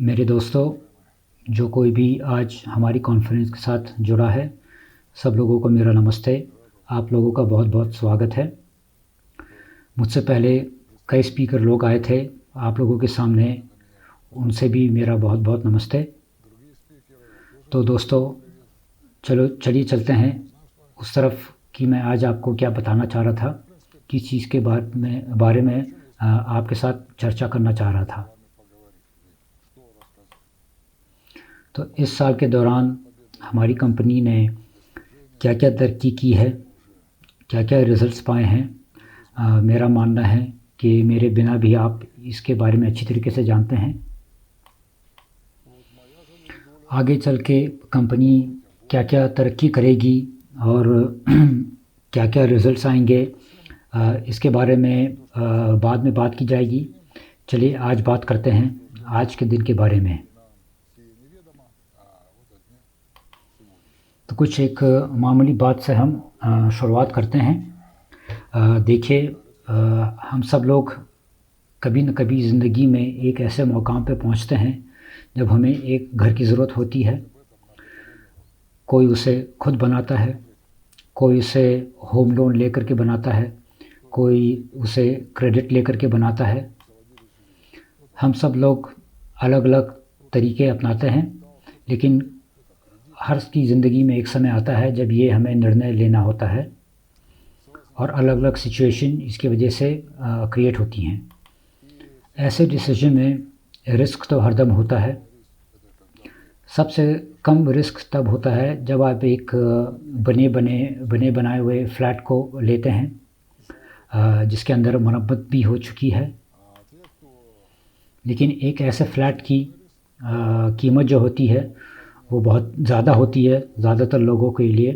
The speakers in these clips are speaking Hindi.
मेरे दोस्तों, जो कोई भी आज हमारी कॉन्फ्रेंस के साथ जुड़ा है, सब लोगों को मेरा नमस्ते। आप लोगों का बहुत बहुत स्वागत है। मुझसे पहले कई स्पीकर लोग आए थे आप लोगों के सामने, उनसे भी मेरा बहुत बहुत नमस्ते। तो दोस्तों, चलिए चलते हैं उस तरफ कि मैं आज आपको क्या बताना चाह रहा था, किस चीज़ के बारे में आपके साथ चर्चा करना चाह रहा था। तो इस साल के दौरान हमारी कंपनी ने क्या क्या तरक्की की है, क्या क्या रिज़ल्ट्स पाए हैं। मेरा मानना है कि मेरे बिना भी आप इसके बारे में अच्छी तरीके से जानते हैं। आगे चल के कंपनी क्या क्या तरक्की करेगी और क्या क्या रिज़ल्ट्स आएंगे, इसके बारे में बाद में बात की जाएगी। चलिए आज बात करते हैं आज के दिन के बारे में। तो कुछ एक मामूली बात से हम शुरुआत करते हैं। देखिए, हम सब लोग कभी न कभी ज़िंदगी में एक ऐसे मकाम पे पहुंचते हैं जब हमें एक घर की ज़रूरत होती है। कोई उसे खुद बनाता है, कोई उसे होम लोन लेकर के बनाता है, कोई उसे क्रेडिट लेकर के बनाता है। हम सब लोग अलग अलग तरीके अपनाते हैं, लेकिन हर की ज़िंदगी में एक समय आता है जब ये हमें निर्णय लेना होता है और अलग अलग सिचुएशन इसकी वजह से क्रिएट होती हैं। ऐसे डिसीजन में रिस्क तो हरदम होता है। सबसे कम रिस्क तब होता है जब आप एक बने बनाए हुए फ्लैट को लेते हैं, जिसके अंदर मरम्मत भी हो चुकी है। लेकिन एक ऐसे फ्लैट की कीमत जो होती है वो बहुत ज़्यादा होती है ज़्यादातर लोगों के लिए।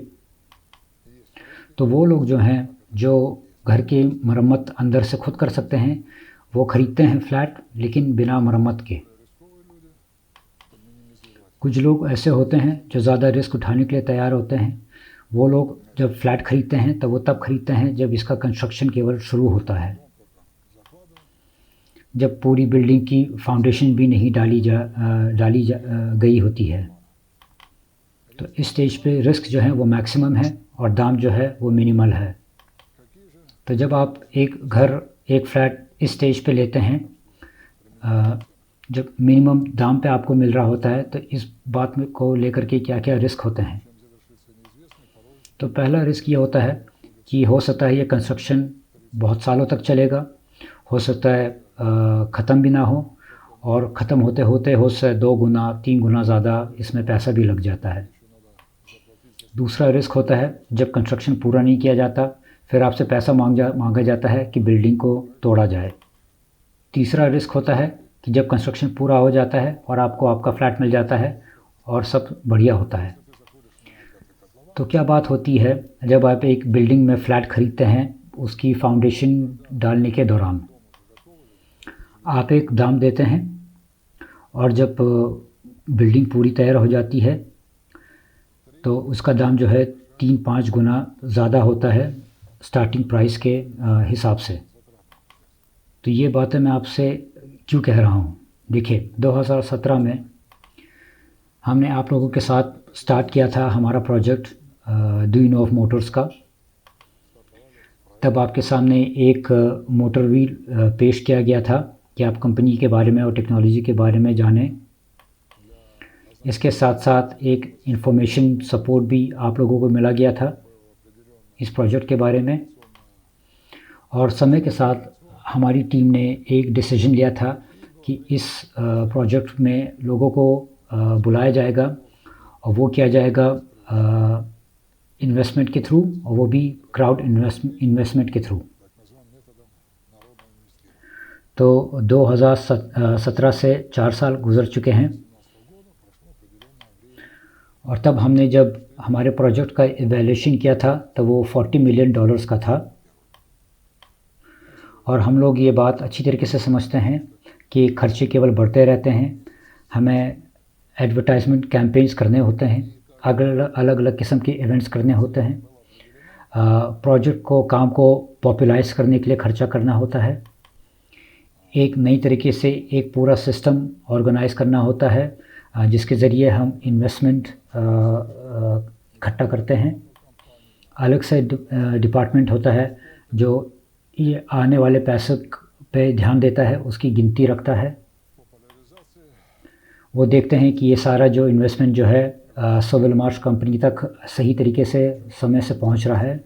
तो वो लोग जो हैं, जो घर की मरम्मत अंदर से खुद कर सकते हैं, वो ख़रीदते हैं फ्लैट, लेकिन बिना मरम्मत के। कुछ लोग ऐसे होते हैं जो ज़्यादा रिस्क उठाने के लिए तैयार होते हैं। वो लोग जब फ्लैट ख़रीदते हैं तो वो तब ख़रीदते हैं जब इसका कंस्ट्रक्शन केवल शुरू होता है, जब पूरी बिल्डिंग की फाउंडेशन भी नहीं डाली गई होती है। तो इस स्टेज पे रिस्क जो है वो मैक्सिमम है और दाम जो है वो मिनिमल है। तो जब आप एक फ्लैट इस स्टेज पे लेते हैं, जब मिनिमम दाम पे आपको मिल रहा होता है, तो इस बात में को लेकर के क्या क्या रिस्क होते हैं। तो पहला रिस्क ये होता है कि हो सकता है ये कंस्ट्रक्शन बहुत सालों तक चलेगा, हो सकता है ख़त्म भी ना हो, और ख़त्म होते होते हो सकता है 2 गुना 3 गुना ज़्यादा इसमें पैसा भी लग जाता है। दूसरा रिस्क होता है जब कंस्ट्रक्शन पूरा नहीं किया जाता, फिर आपसे पैसा मांगा जाता है कि बिल्डिंग को तोड़ा जाए। तीसरा रिस्क होता है कि जब कंस्ट्रक्शन पूरा हो जाता है और आपको आपका फ्लैट मिल जाता है और सब बढ़िया होता है। तो क्या बात होती है, जब आप एक बिल्डिंग में फ़्लैट ख़रीदते हैं, उसकी फाउंडेशन डालने के दौरान आप एक दाम देते हैं, और जब बिल्डिंग पूरी तैयार हो जाती है तो उसका दाम जो है 3-5 गुना ज़्यादा होता है स्टार्टिंग प्राइस के हिसाब से। तो ये बातें मैं आपसे क्यों कह रहा हूँ। देखिए, 2017 में हमने आप लोगों के साथ स्टार्ट किया था हमारा प्रोजेक्ट डू ऑफ मोटर्स का। तब आपके सामने एक मोटर व्हील पेश किया गया था कि आप कंपनी के बारे में और टेक्नोलॉजी के बारे में जानें। इसके साथ साथ एक इन्फॉर्मेशन सपोर्ट भी आप लोगों को मिला गया था इस प्रोजेक्ट के बारे में। और समय के साथ हमारी टीम ने एक डिसीजन लिया था कि इस प्रोजेक्ट में लोगों को बुलाया जाएगा, और वो किया जाएगा इन्वेस्टमेंट के थ्रू, और वो भी क्राउड इन्वेस्टमेंट के थ्रू। तो 2017 से 4 साल गुजर चुके हैं, और तब हमने जब हमारे प्रोजेक्ट का इवैल्यूएशन किया था तो वो $40 मिलियन का था। और हम लोग ये बात अच्छी तरीके से समझते हैं कि खर्चे केवल बढ़ते रहते हैं। हमें एडवर्टाइजमेंट कैंपेन्स करने होते हैं, अलग अलग किस्म के इवेंट्स करने होते हैं, काम को पॉपुलराइज करने के लिए खर्चा करना होता है। एक नई तरीके से एक पूरा सिस्टम ऑर्गेनाइज़ करना होता है जिसके ज़रिए हम इन्वेस्टमेंट इकट्ठा करते हैं। अलग से डिपार्टमेंट होता है जो ये आने वाले पैसों पे ध्यान देता है, उसकी गिनती रखता है। वो देखते हैं कि ये सारा जो इन्वेस्टमेंट जो है सोवेल मार्श कंपनी तक सही तरीके से समय से पहुंच रहा है,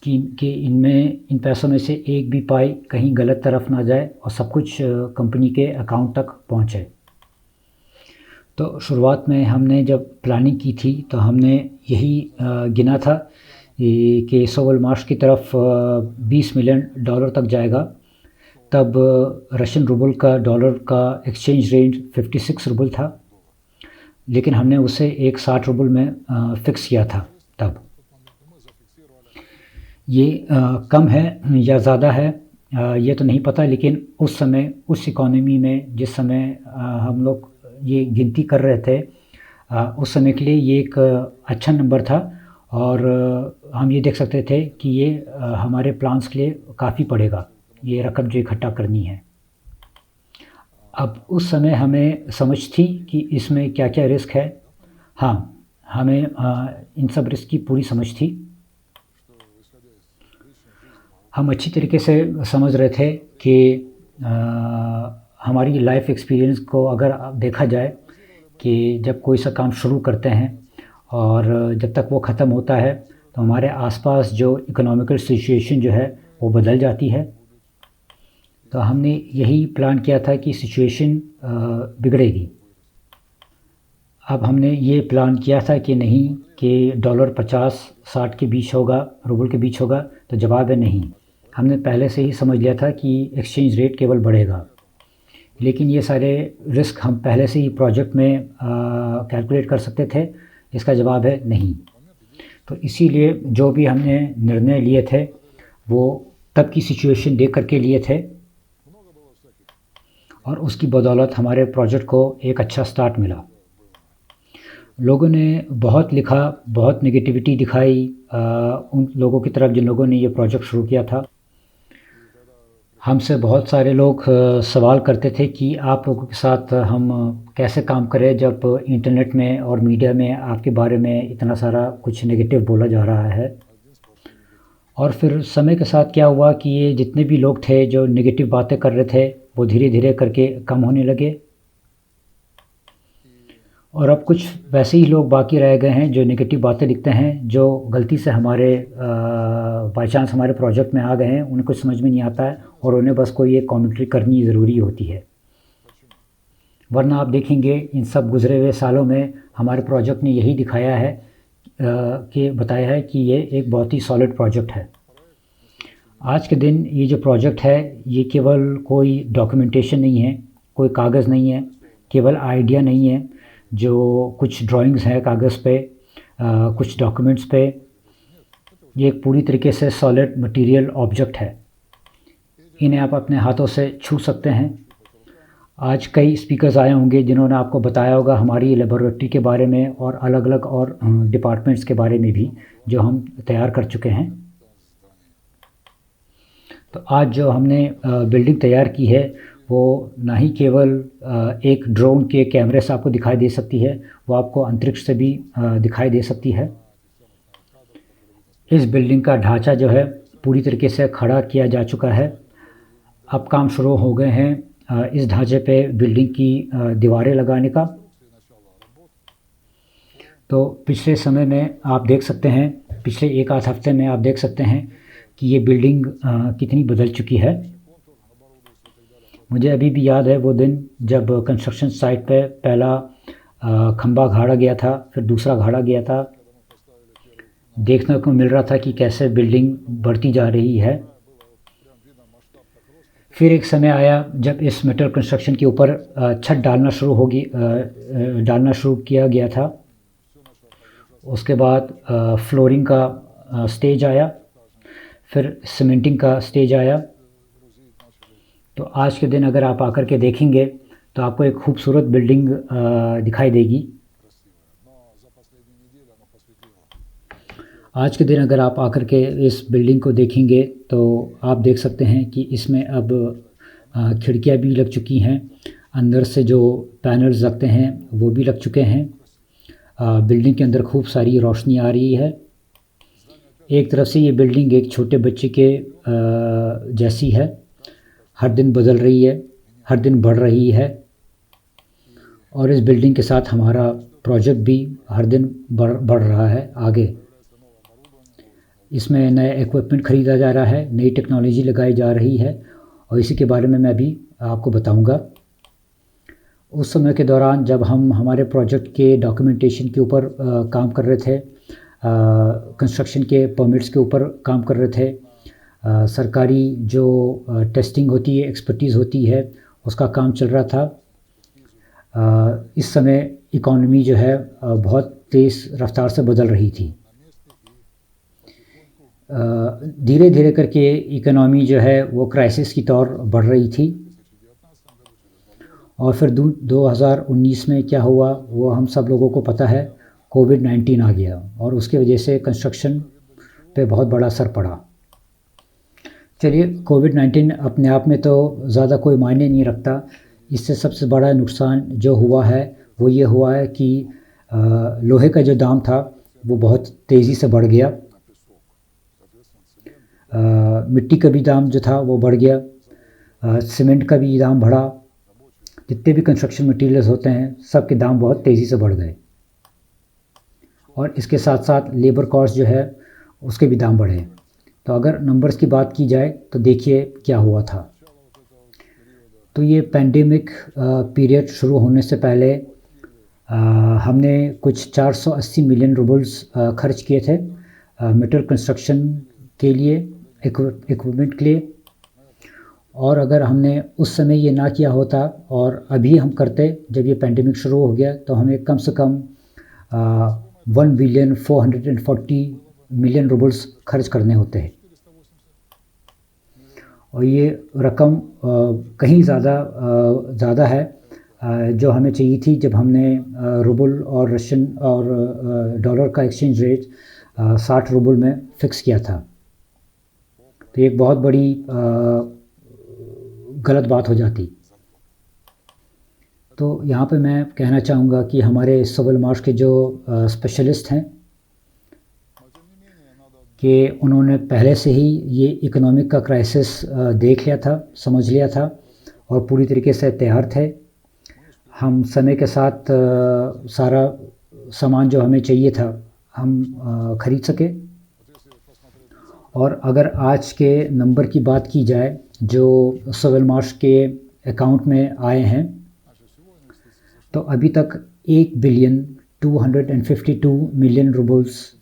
कि इनमें इन पैसों में से एक भी पाई कहीं गलत तरफ ना जाए और सब कुछ कंपनी के अकाउंट तक पहुंचे। तो शुरुआत में हमने जब प्लानिंग की थी तो हमने यही गिना था कि सोवेल मार्श की तरफ $20 मिलियन तक जाएगा। तब रशियन रूबल का डॉलर का एक्सचेंज रेट 56 रूबल था, लेकिन हमने उसे एक 60 रूबल में फ़िक्स किया था। तब ये कम है या ज़्यादा है ये तो नहीं पता, लेकिन उस समय उस इकोनॉमी में जिस समय हम लोग ये गिनती कर रहे थे उस समय के लिए ये एक अच्छा नंबर था और हम ये देख सकते थे कि ये हमारे प्लान्स के लिए काफ़ी पड़ेगा, ये रकम जो इकट्ठा करनी है। अब उस समय हमें समझ थी कि इसमें क्या क्या रिस्क है। हाँ, हमें इन सब रिस्क की पूरी समझ थी। हम अच्छी तरीके से समझ रहे थे कि हमारी लाइफ एक्सपीरियंस को अगर देखा जाए कि जब कोई सा काम शुरू करते हैं और जब तक वो ख़त्म होता है तो हमारे आसपास जो इकोनॉमिकल सिचुएशन जो है वो बदल जाती है। तो हमने यही प्लान किया था कि सिचुएशन बिगड़ेगी। अब हमने ये प्लान किया था कि नहीं कि डॉलर 50-60 के बीच होगा, रूबल के बीच होगा, तो जवाब है नहीं। हमने पहले से ही समझ लिया था कि एक्सचेंज रेट केवल बढ़ेगा, लेकिन ये सारे रिस्क हम पहले से ही प्रोजेक्ट में कैलकुलेट कर सकते थे। इसका जवाब है नहीं। तो इसीलिए जो भी हमने निर्णय लिए थे वो तब की सिचुएशन देख करके लिए थे और उसकी बदौलत हमारे प्रोजेक्ट को एक अच्छा स्टार्ट मिला। लोगों ने बहुत लिखा, बहुत नेगेटिविटी दिखाई उन लोगों की तरफ जिन लोगों ने ये प्रोजेक्ट शुरू किया था। हमसे बहुत सारे लोग सवाल करते थे कि आप लोगों के साथ हम कैसे काम करें जब इंटरनेट में और मीडिया में आपके बारे में इतना सारा कुछ नेगेटिव बोला जा रहा है। और फिर समय के साथ क्या हुआ कि ये जितने भी लोग थे जो नेगेटिव बातें कर रहे थे वो धीरे धीरे करके कम होने लगे और अब कुछ वैसे ही लोग बाकी रह गए हैं जो नेगेटिव बातें लिखते हैं, जो गलती से हमारे बाई चांस हमारे प्रोजेक्ट में आ गए हैं। उन्हें कुछ समझ में नहीं आता है और उन्हें बस कोई एक कमेंट्री करनी ज़रूरी होती है। वरना आप देखेंगे इन सब गुज़रे हुए सालों में हमारे प्रोजेक्ट ने यही दिखाया है कि बताया है कि ये एक बहुत ही सॉलिड प्रोजेक्ट है। आज के दिन ये जो प्रोजेक्ट है ये केवल कोई डॉक्यूमेंटेशन नहीं है, कोई कागज़ नहीं है, केवल आइडिया नहीं है जो कुछ ड्राइंग्स हैं कागज़ पे, कुछ डॉक्यूमेंट्स पे। ये एक पूरी तरीके से सॉलिड मटेरियल ऑब्जेक्ट है। इन्हें आप अपने हाथों से छू सकते हैं। आज कई स्पीकर्स आए होंगे जिन्होंने आपको बताया होगा हमारी लेबोरेटरी के बारे में और अलग अलग और डिपार्टमेंट्स के बारे में भी जो हम तैयार कर चुके हैं। तो आज जो हमने बिल्डिंग तैयार की है वो ना ही केवल एक ड्रोन के कैमरे से आपको दिखाई दे सकती है, वो आपको अंतरिक्ष से भी दिखाई दे सकती है। इस बिल्डिंग का ढांचा जो है पूरी तरीके से खड़ा किया जा चुका है। अब काम शुरू हो गए हैं इस ढांचे पे बिल्डिंग की दीवारें लगाने का। तो पिछले समय में आप देख सकते हैं, पिछले एक आध हफ्ते में आप देख सकते हैं कि ये बिल्डिंग कितनी बदल चुकी है। मुझे अभी भी याद है वो दिन जब कंस्ट्रक्शन साइट पे पहला खंबा गाड़ा गया था, फिर दूसरा गाड़ा गया था। देखने को मिल रहा था कि कैसे बिल्डिंग बढ़ती जा रही है। फिर एक समय आया जब इस मेटल कंस्ट्रक्शन के ऊपर छत डालना शुरू किया गया था। उसके बाद फ्लोरिंग का स्टेज आया, फिर सीमेंटिंग का स्टेज आया। तो आज के दिन अगर आप आकर के देखेंगे तो आपको एक खूबसूरत बिल्डिंग दिखाई देगी। आज के दिन अगर आप आकर के इस बिल्डिंग को देखेंगे तो आप देख सकते हैं कि इसमें अब खिड़कियाँ भी लग चुकी हैं, अंदर से जो पैनल्स लगते हैं वो भी लग चुके हैं। बिल्डिंग के अंदर खूब सारी रोशनी आ रही है। एक तरफ से ये बिल्डिंग एक छोटे बच्चे के जैसी है, हर दिन बदल रही है, हर दिन बढ़ रही है। और इस बिल्डिंग के साथ हमारा प्रोजेक्ट भी हर दिन बढ़ रहा है आगे। इसमें नया इक्विपमेंट ख़रीदा जा रहा है, नई टेक्नोलॉजी लगाई जा रही है, और इसी के बारे में मैं भी आपको बताऊंगा। उस समय के दौरान जब हम हमारे प्रोजेक्ट के डॉक्यूमेंटेशन के ऊपर काम कर रहे थे, कंस्ट्रक्शन के परमिट्स के ऊपर काम कर रहे थे, सरकारी जो टेस्टिंग होती है, एक्सपर्टीज़ होती है, उसका काम चल रहा था। इस समय इकॉनमी जो है बहुत तेज़ रफ्तार से बदल रही थी। धीरे धीरे करके इकोनॉमी जो है वो क्राइसिस की तौर बढ़ रही थी। और फिर 2019 में क्या हुआ वो हम सब लोगों को पता है, कोविड-19 आ गया और उसकी वजह से कंस्ट्रक्शन पे बहुत बड़ा असर पड़ा। चलिए, कोविड-19 अपने आप में तो ज़्यादा कोई मायने नहीं रखता। इससे सबसे बड़ा नुकसान जो हुआ है वो ये हुआ है कि लोहे का जो दाम था वो बहुत तेज़ी से बढ़ गया। मिट्टी का भी दाम जो था वो बढ़ गया, सीमेंट का भी दाम बढ़ा। जितने भी कंस्ट्रक्शन मटेरियल्स होते हैं सब के दाम बहुत तेज़ी से बढ़ गए, और इसके साथ साथ लेबर कॉस्ट जो है उसके भी दाम बढ़े। तो अगर नंबर्स की बात की जाए तो देखिए क्या हुआ था। तो ये पैंडेमिक पीरियड शुरू होने से पहले हमने कुछ 480 मिलियन रूबल्स खर्च किए थे मेटल कंस्ट्रक्शन के लिए, इक्विपमेंट के लिए। और अगर हमने उस समय ये ना किया होता और अभी हम करते, जब ये पैंडेमिक शुरू हो गया, तो हमें कम से कम 1,440 मिलियन रूबल्स खर्च करने होते हैं। और ये रकम कहीं ज़्यादा है जो हमें चाहिए थी जब हमने रूबल और रशियन और डॉलर का एक्सचेंज रेट 60 रूबल में फ़िक्स किया था। तो एक बहुत बड़ी गलत बात हो जाती। तो यहाँ पे मैं कहना चाहूँगा कि हमारे सोवेलमार्श के जो स्पेशलिस्ट हैं कि उन्होंने पहले से ही ये इकोनॉमिक का क्राइसिस देख लिया था, समझ लिया था और पूरी तरीके से तैयार थे। हम समय के साथ सारा सामान जो हमें चाहिए था हम ख़रीद सके। और अगर आज के नंबर की बात की जाए जो सोवेलमार्श के अकाउंट में आए हैं, तो अभी तक 1,252 मिलियन रूबल्स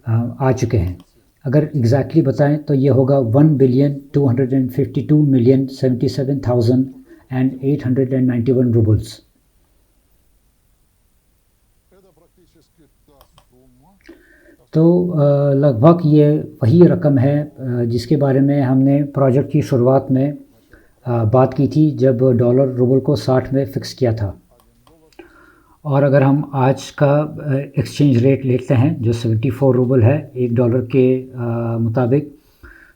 आ चुके हैं। अगर एग्जैक्टली बताएं तो ये होगा 1,252,077,891 रूबल्स। तो लगभग ये वही रकम है जिसके बारे में हमने प्रोजेक्ट की शुरुआत में बात की थी जब डॉलर रूबल को 60 में फ़िक्स किया था। और अगर हम आज का एक्सचेंज रेट लेते हैं जो 74 रूबल है $1 के मुताबिक,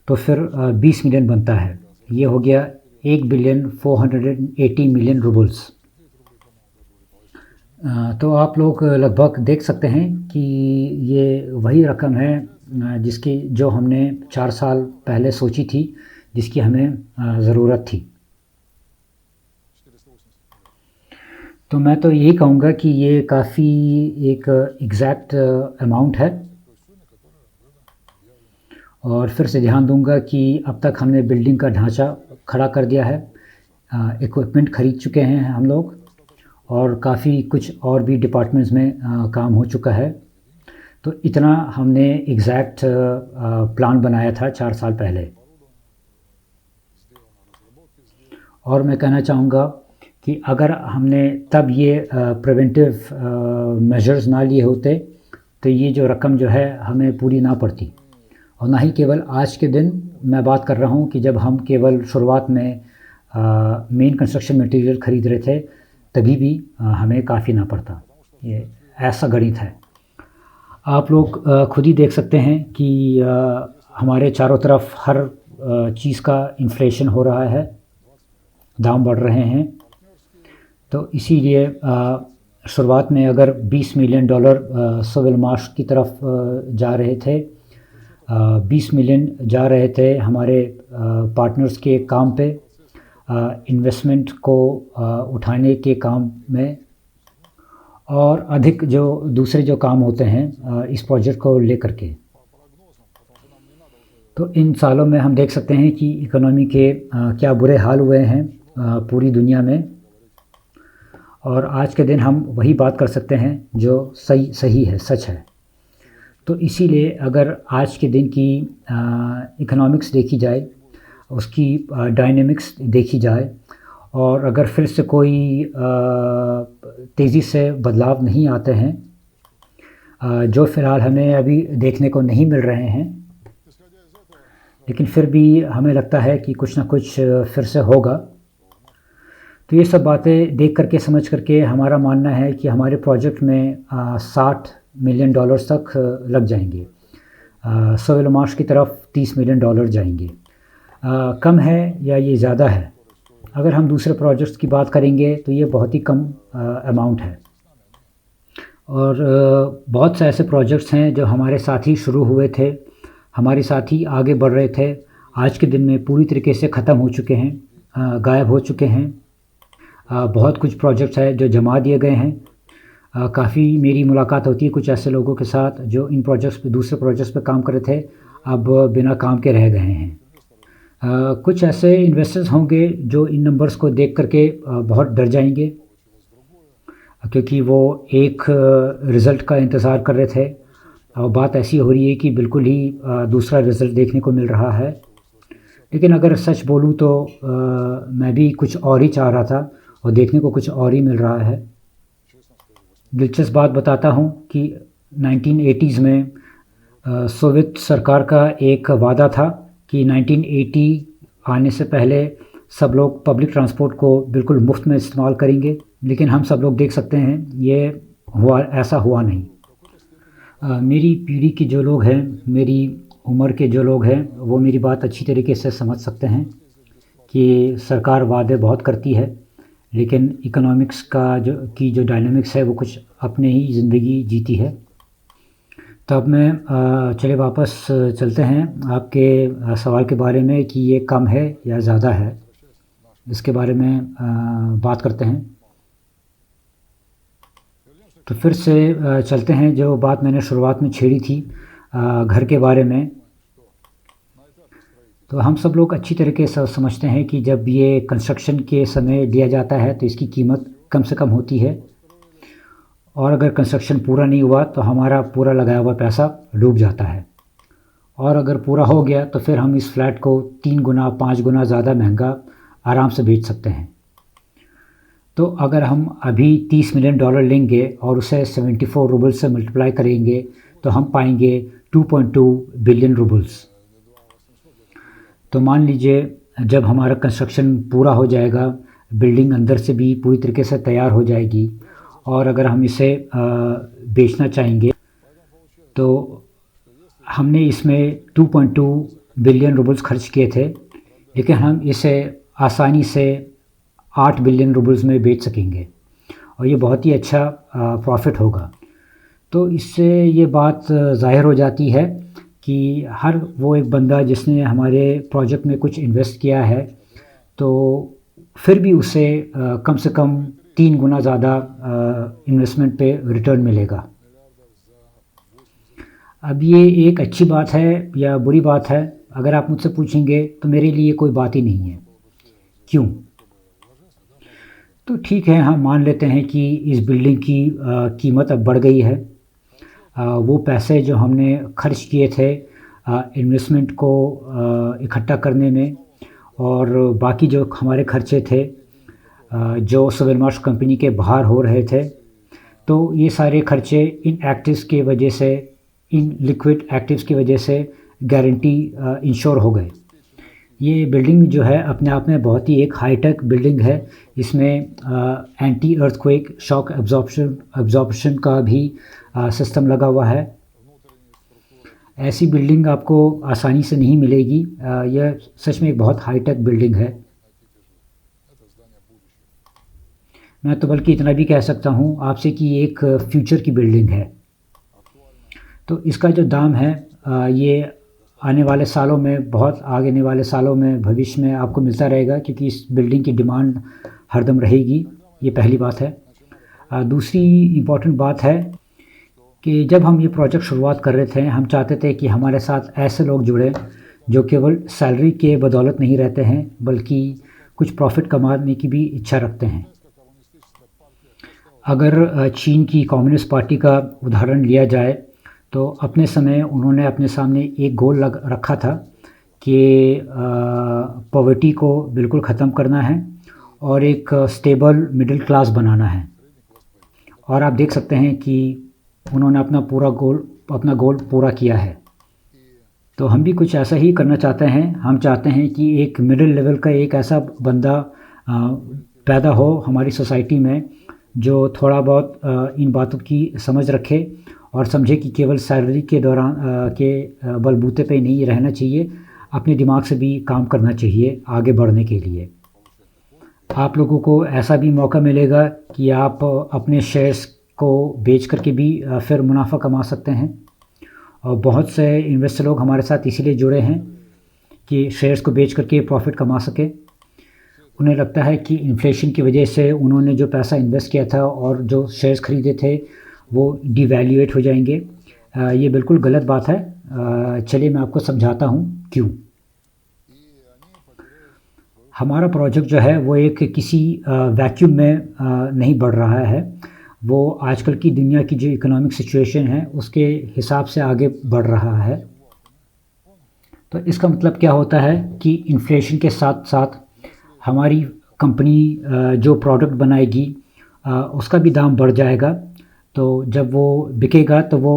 तो फिर 20 मिलियन बनता है। ये हो गया 1,480 मिलियन रूबल्स। तो आप लोग लगभग देख सकते हैं कि ये वही रकम है जिसकी जो हमने 4 साल पहले सोची थी, जिसकी हमें ज़रूरत थी। तो मैं तो यही कहूँगा कि ये काफ़ी एक एग्जैक्ट अमाउंट है। और फिर से ध्यान दूंगा कि अब तक हमने बिल्डिंग का ढांचा खड़ा कर दिया है, इक्विपमेंट ख़रीद चुके हैं हम लोग, और काफ़ी कुछ और भी डिपार्टमेंट्स में काम हो चुका है। तो इतना हमने एग्जैक्ट प्लान बनाया था 4 साल पहले। और मैं कहना चाहूँगा कि अगर हमने तब ये प्रिवेंटिव मेजर्स ना लिए होते तो ये जो रकम जो है हमें पूरी ना पड़ती। और ना ही केवल आज के दिन मैं बात कर रहा हूँ कि जब हम केवल शुरुआत में मेन कंस्ट्रक्शन मटेरियल ख़रीद रहे थे तभी भी हमें काफ़ी ना पड़ता। ये ऐसा गणित है। आप लोग खुद ही देख सकते हैं कि हमारे चारों तरफ हर चीज़ का इन्फ्लेशन हो रहा है। दाम बढ़ रहे हैं। तो इसीलिए शुरुआत में अगर $20 मिलियन सोवेल मार्श की तरफ जा रहे थे, 20 मिलियन जा रहे थे हमारे पार्टनर्स के काम पे, इन्वेस्टमेंट को उठाने के काम में, और अधिक जो दूसरे जो काम होते हैं इस प्रोजेक्ट को लेकर के। तो इन सालों में हम देख सकते हैं कि इकोनॉमी के क्या बुरे हाल हुए हैं पूरी दुनिया में, और आज के दिन हम वही बात कर सकते हैं जो सही है, सच है। तो इसीलिए अगर आज के दिन की इकोनॉमिक्स देखी जाए, उसकी डायनेमिक्स देखी जाए, और अगर फिर से कोई तेज़ी से बदलाव नहीं आते हैं जो फ़िलहाल हमें अभी देखने को नहीं मिल रहे हैं, लेकिन फिर भी हमें लगता है कि कुछ ना कुछ फिर से होगा। तो ये सब बातें देख करके समझ करके हमारा मानना है कि हमारे प्रोजेक्ट में $60 मिलियन तक लग जाएंगे। सोवेल मार्श की तरफ $30 मिलियन जाएंगे। कम है या ये ज़्यादा है? अगर हम दूसरे प्रोजेक्ट्स की बात करेंगे तो ये बहुत ही कम अमाउंट है। और बहुत से ऐसे प्रोजेक्ट्स हैं जो हमारे साथ ही शुरू हुए थे, हमारे साथ ही आगे बढ़ रहे थे, आज के दिन में पूरी तरीके से ख़त्म हो चुके हैं, गायब हो चुके हैं। बहुत कुछ प्रोजेक्ट्स हैं जो जमा दिए गए हैं। काफ़ी मेरी मुलाकात होती है कुछ ऐसे लोगों के साथ जो इन प्रोजेक्ट्स पे, दूसरे प्रोजेक्ट्स पे काम कर रहे थे, अब बिना काम के रह गए हैं। कुछ ऐसे इन्वेस्टर्स होंगे जो इन नंबर्स को देख करके बहुत डर जाएंगे, क्योंकि वो एक रिज़ल्ट का इंतज़ार कर रहे थे और बात ऐसी हो रही है कि बिल्कुल ही दूसरा रिज़ल्ट देखने को मिल रहा है। लेकिन अगर सच बोलूँ तो मैं भी कुछ और ही चाह रहा था और देखने को कुछ और ही मिल रहा है। दिलचस्प बात बताता हूँ कि 1980s में सोवियत सरकार का एक वादा था कि 1980 आने से पहले सब लोग पब्लिक ट्रांसपोर्ट को बिल्कुल मुफ्त में इस्तेमाल करेंगे, लेकिन हम सब लोग देख सकते हैं ये ऐसा हुआ नहीं। मेरी पीढ़ी के जो लोग हैं, मेरी उम्र के जो लोग हैं, वो मेरी बात अच्छी तरीके से समझ सकते हैं कि सरकार वादे बहुत करती है, लेकिन इकोनॉमिक्स का जो डायनामिक्स है वो कुछ अपने ही ज़िंदगी जीती है। तो अब मैं चले वापस चलते हैं आपके सवाल के बारे में कि ये कम है या ज़्यादा है, इसके बारे में बात करते हैं। तो फिर से चलते हैं जो बात मैंने शुरुआत में छेड़ी थी घर के बारे में। तो हम सब लोग अच्छी तरीके से समझते हैं कि जब ये कंस्ट्रक्शन के समय लिया जाता है तो इसकी कीमत कम से कम होती है, और अगर कंस्ट्रक्शन पूरा नहीं हुआ तो हमारा पूरा लगाया हुआ पैसा डूब जाता है, और अगर पूरा हो गया तो फिर हम इस फ्लैट को 3 गुना 5 गुना ज़्यादा महंगा आराम से बेच सकते हैं। तो अगर हम अभी $30 मिलियन लेंगे और उसे 74 रूबल से मल्टीप्लाई करेंगे तो हम पाएंगे 2.2 बिलियन रूबल्स। तो मान लीजिए जब हमारा कंस्ट्रक्शन पूरा हो जाएगा, बिल्डिंग अंदर से भी पूरी तरीके से तैयार हो जाएगी, और अगर हम इसे बेचना चाहेंगे तो हमने इसमें 2.2 बिलियन रूबल्स खर्च किए थे, लेकिन हम इसे आसानी से 8 बिलियन रूबल्स में बेच सकेंगे, और ये बहुत ही अच्छा प्रॉफिट होगा। तो इससे ये बात ज़ाहिर हो जाती है कि हर वो एक बंदा जिसने हमारे प्रोजेक्ट में कुछ इन्वेस्ट किया है, तो फिर भी उसे कम से कम 3 गुना ज़्यादा इन्वेस्टमेंट पे रिटर्न मिलेगा। अब ये एक अच्छी बात है या बुरी बात है, अगर आप मुझसे पूछेंगे तो मेरे लिए कोई बात ही नहीं है। क्यों? तो ठीक है, हम मान लेते हैं कि इस बिल्डिंग की कीमत अब बढ़ गई है। वो पैसे जो हमने खर्च किए थे इन्वेस्टमेंट को इकट्ठा करने में, और बाकी जो हमारे खर्चे थे जो सोवेल मार्श कंपनी के बाहर हो रहे थे, तो ये सारे खर्चे इन एक्टिव्स की वजह से, इन लिक्विड एक्टिव्स की वजह से गारंटी इंश्योर हो गए। ये बिल्डिंग जो है अपने आप में बहुत ही एक हाईटेक बिल्डिंग है। इसमें एंटी अर्थक्वेक शॉक एब्जॉर्प्शन का भी सिस्टम लगा हुआ है। ऐसी बिल्डिंग आपको आसानी से नहीं मिलेगी। यह सच में एक बहुत हाईटेक बिल्डिंग है। मैं तो बल्कि इतना भी कह सकता हूँ आपसे कि एक फ्यूचर की बिल्डिंग है। तो इसका जो दाम है ये आने वाले सालों में, बहुत आने वाले सालों में, भविष्य में आपको मिलता रहेगा, क्योंकि इस बिल्डिंग की डिमांड हरदम रहेगी। ये पहली बात है। दूसरी इम्पॉर्टेंट बात है कि जब हम ये प्रोजेक्ट शुरुआत कर रहे थे, हम चाहते थे कि हमारे साथ ऐसे लोग जुड़ें जो केवल सैलरी के बदौलत नहीं रहते हैं, बल्कि कुछ प्रॉफिट कमाने की भी इच्छा रखते हैं। अगर चीन की कम्युनिस्ट पार्टी का उदाहरण लिया जाए, तो अपने समय उन्होंने अपने सामने एक गोल रखा था कि पॉवर्टी को बिल्कुल ख़त्म करना है और एक स्टेबल मिडिल क्लास बनाना है। और आप देख सकते हैं कि उन्होंने अपना गोल पूरा किया है। तो हम भी कुछ ऐसा ही करना चाहते हैं। हम चाहते हैं कि एक मिडिल लेवल का एक ऐसा बंदा पैदा हो हमारी सोसाइटी में, जो थोड़ा बहुत इन बातों की समझ रखे और समझे कि केवल सैलरी के दौरान के बलबूते पे नहीं रहना चाहिए, अपने दिमाग से भी काम करना चाहिए आगे बढ़ने के लिए। आप लोगों को ऐसा भी मौका मिलेगा कि आप अपने शेयर्स को बेच करके भी फिर मुनाफा कमा सकते हैं। और बहुत से इन्वेस्टर लोग हमारे साथ इसीलिए जुड़े हैं कि शेयर्स को बेच करके प्रॉफिट कमा सके। उन्हें लगता है कि इन्फ्लेशन की वजह से उन्होंने जो पैसा इन्वेस्ट किया था और जो शेयर्स खरीदे थे वो डिवैल्यूएट हो जाएंगे। ये बिल्कुल गलत बात है। चलिए मैं आपको समझाता हूँ क्यों। हमारा प्रोजेक्ट जो है वो एक किसी वैक्यूम में नहीं बढ़ रहा है। वो आजकल की दुनिया की जो इकोनॉमिक सिचुएशन है उसके हिसाब से आगे बढ़ रहा है। तो इसका मतलब क्या होता है कि इन्फ्लेशन के साथ साथ हमारी कंपनी जो प्रोडक्ट बनाएगी उसका भी दाम बढ़ जाएगा। तो जब वो बिकेगा तो वो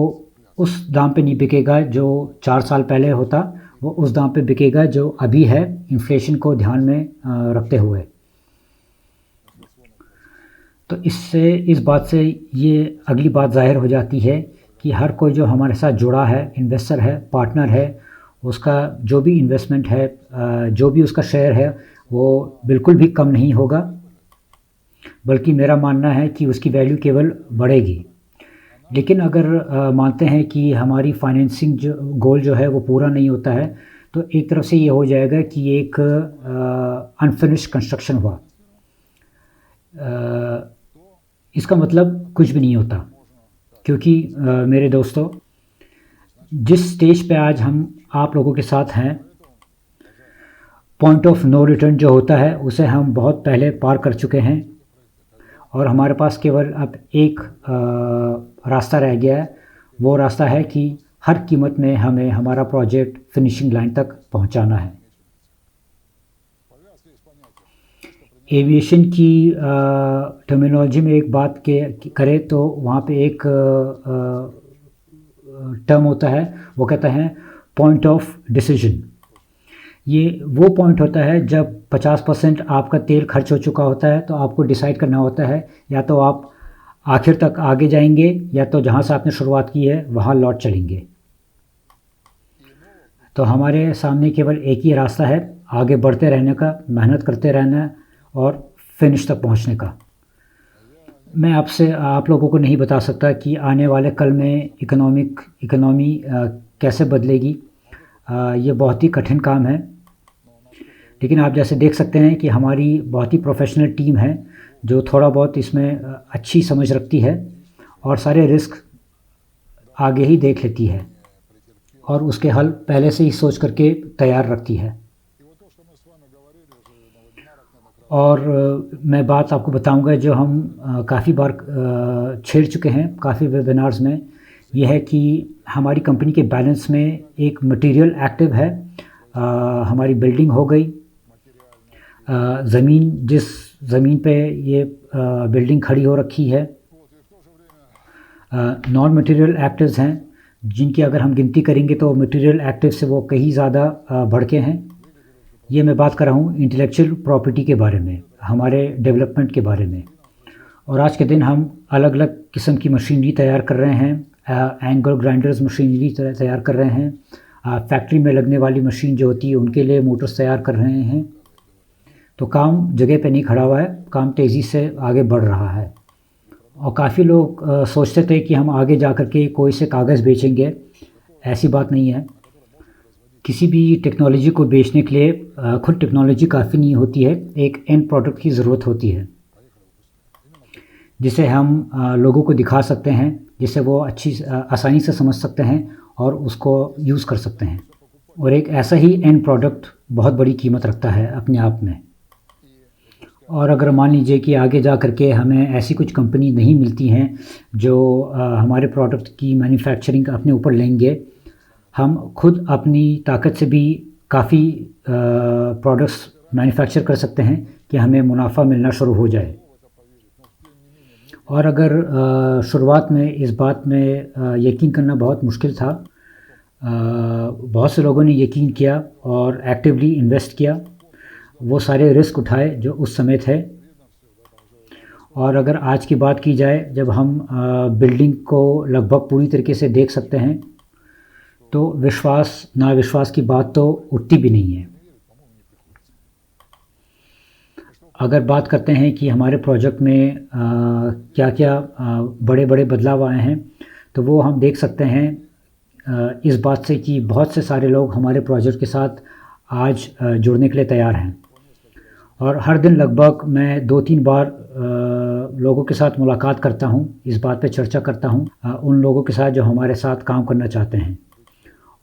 उस दाम पे नहीं बिकेगा जो 4 साल पहले होता, वो उस दाम पे बिकेगा जो अभी है, इन्फ्लेशन को ध्यान में रखते हुए। तो इस बात से ये अगली बात ज़ाहिर हो जाती है कि हर कोई जो हमारे साथ जुड़ा है, इन्वेस्टर है, पार्टनर है, उसका जो भी इन्वेस्टमेंट है, जो भी उसका शेयर है, वो बिल्कुल भी कम नहीं होगा, बल्कि मेरा मानना है कि उसकी वैल्यू केवल बढ़ेगी। लेकिन अगर मानते हैं कि हमारी फाइनेंसिंग जो गोल जो है वो पूरा नहीं होता है, तो एक तरफ से ये हो जाएगा कि एक अनफिनिश्ड कंस्ट्रक्शन हुआ। इसका मतलब कुछ भी नहीं होता, क्योंकि मेरे दोस्तों, जिस स्टेज पे आज हम आप लोगों के साथ हैं, पॉइंट ऑफ नो रिटर्न जो होता है उसे हम बहुत पहले पार कर चुके हैं और हमारे पास केवल अब एक रास्ता रह गया है। वो रास्ता है कि हर कीमत में हमें हमारा प्रोजेक्ट फिनिशिंग लाइन तक पहुंचाना है। एविएशन की टर्मिनोलॉजी में एक बात करें तो वहाँ पे एक टर्म होता है, वो कहता है पॉइंट ऑफ डिसीजन। ये वो पॉइंट होता है जब 50% आपका तेल खर्च हो चुका होता है, तो आपको डिसाइड करना होता है या तो आप आखिर तक आगे जाएंगे या तो जहाँ से आपने शुरुआत की है वहाँ लौट चलेंगे। तो हमारे सामने केवल एक ही रास्ता है, आगे बढ़ते रहने का, मेहनत करते रहना और फिनिश तक पहुँचने का। मैं आप लोगों को नहीं बता सकता कि आने वाले कल में इकोनॉमी कैसे बदलेगी। ये बहुत ही कठिन काम है, लेकिन आप जैसे देख सकते हैं कि हमारी बहुत ही प्रोफेशनल टीम है जो थोड़ा बहुत इसमें अच्छी समझ रखती है और सारे रिस्क आगे ही देख लेती है और उसके हल पहले से ही सोच करके तैयार रखती है। और मैं बात आपको बताऊंगा जो हम काफ़ी बार छेड़ चुके हैं काफ़ी वेबिनार्स में, यह है कि हमारी कंपनी के बैलेंस में एक मटेरियल एक्टिव है। हमारी बिल्डिंग हो गई, जिस ज़मीन पे ये बिल्डिंग खड़ी हो रखी है, नॉन मटेरियल एक्टिव्स हैं जिनकी अगर हम गिनती करेंगे तो मटेरियल एक्टिव से वो कहीं ज़्यादा बढ़ के हैं। ये मैं बात कर रहा हूँ इंटेलेक्चुअल प्रॉपर्टी के बारे में, हमारे डेवलपमेंट के बारे में। और आज के दिन हम अलग अलग किस्म की मशीनरी तैयार कर रहे हैं। एंगल ग्राइंडर्स मशीनरी तैयार कर रहे हैं। फैक्ट्री में लगने वाली मशीन जो होती है उनके लिए मोटर्स तैयार कर रहे हैं। तो काम जगह पे नहीं खड़ा हुआ है, काम तेज़ी से आगे बढ़ रहा है। और काफ़ी लोग सोचते थे कि हम आगे जा कर के कोई से कागज़ बेचेंगे, ऐसी बात नहीं है। किसी भी टेक्नोलॉजी को बेचने के लिए खुद टेक्नोलॉजी काफ़ी नहीं होती है, एक एंड प्रोडक्ट की ज़रूरत होती है जिसे हम लोगों को दिखा सकते हैं, जिसे वो आसानी से समझ सकते हैं और उसको यूज़ कर सकते हैं। और एक ऐसा ही एंड प्रोडक्ट बहुत बड़ी कीमत रखता है अपने आप में। और अगर मान लीजिए कि आगे जा कर के हमें ऐसी कुछ कंपनी नहीं मिलती हैं जो हमारे प्रोडक्ट की मैन्युफैक्चरिंग अपने ऊपर लेंगे, हम खुद अपनी ताकत से भी काफ़ी प्रोडक्ट्स मैन्युफैक्चर कर सकते हैं कि हमें मुनाफा मिलना शुरू हो जाए। और अगर शुरुआत में इस बात में यकीन करना बहुत मुश्किल था, बहुत से लोगों ने यकीन किया और एक्टिवली इन्वेस्ट किया, वो सारे रिस्क उठाए जो उस समय थे। और अगर आज की बात की जाए, जब हम बिल्डिंग को लगभग पूरी तरीके से देख सकते हैं, तो विश्वास नाविश्वास की बात तो उठती भी नहीं है। अगर बात करते हैं कि हमारे प्रोजेक्ट में क्या क्या बड़े बड़े बदलाव आए हैं, तो वो हम देख सकते हैं इस बात से कि बहुत से सारे लोग हमारे प्रोजेक्ट के साथ आज जुड़ने के लिए तैयार हैं। और हर दिन लगभग मैं 2-3 बार लोगों के साथ मुलाकात करता हूँ, इस बात पे चर्चा करता हूँ उन लोगों के साथ जो हमारे साथ काम करना चाहते हैं।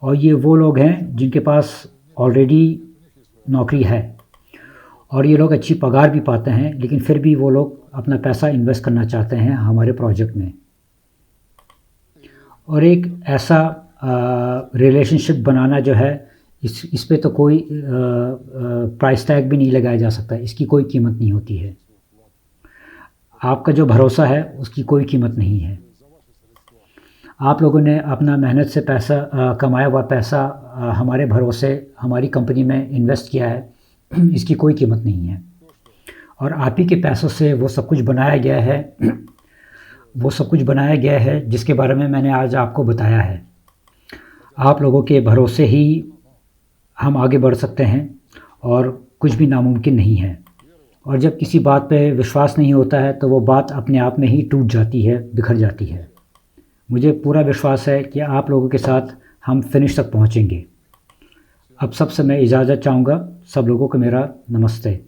और ये वो लोग हैं जिनके पास ऑलरेडी नौकरी है और ये लोग अच्छी पगार भी पाते हैं, लेकिन फिर भी वो लोग अपना पैसा इन्वेस्ट करना चाहते हैं हमारे प्रोजेक्ट में। और एक ऐसा रिलेशनशिप बनाना जो है, इस पे तो कोई प्राइस टैग भी नहीं लगाया जा सकता, इसकी कोई कीमत नहीं होती है। आपका जो भरोसा है उसकी कोई कीमत नहीं है। आप लोगों ने अपना मेहनत से पैसा कमाया हुआ पैसा हमारे भरोसे हमारी कंपनी में इन्वेस्ट किया है, इसकी कोई कीमत नहीं है। और आप ही के पैसों से वो सब कुछ बनाया गया है, वो सब कुछ बनाया गया है जिसके बारे में मैंने आज आपको बताया है। आप लोगों के भरोसे ही हम आगे बढ़ सकते हैं और कुछ भी नामुमकिन नहीं है। और जब किसी बात पे विश्वास नहीं होता है तो वो बात अपने आप में ही टूट जाती है, बिखर जाती है। मुझे पूरा विश्वास है कि आप लोगों के साथ हम फिनिश तक पहुंचेंगे। अब सबसे मैं इजाज़त चाहूँगा। सब लोगों को मेरा नमस्ते।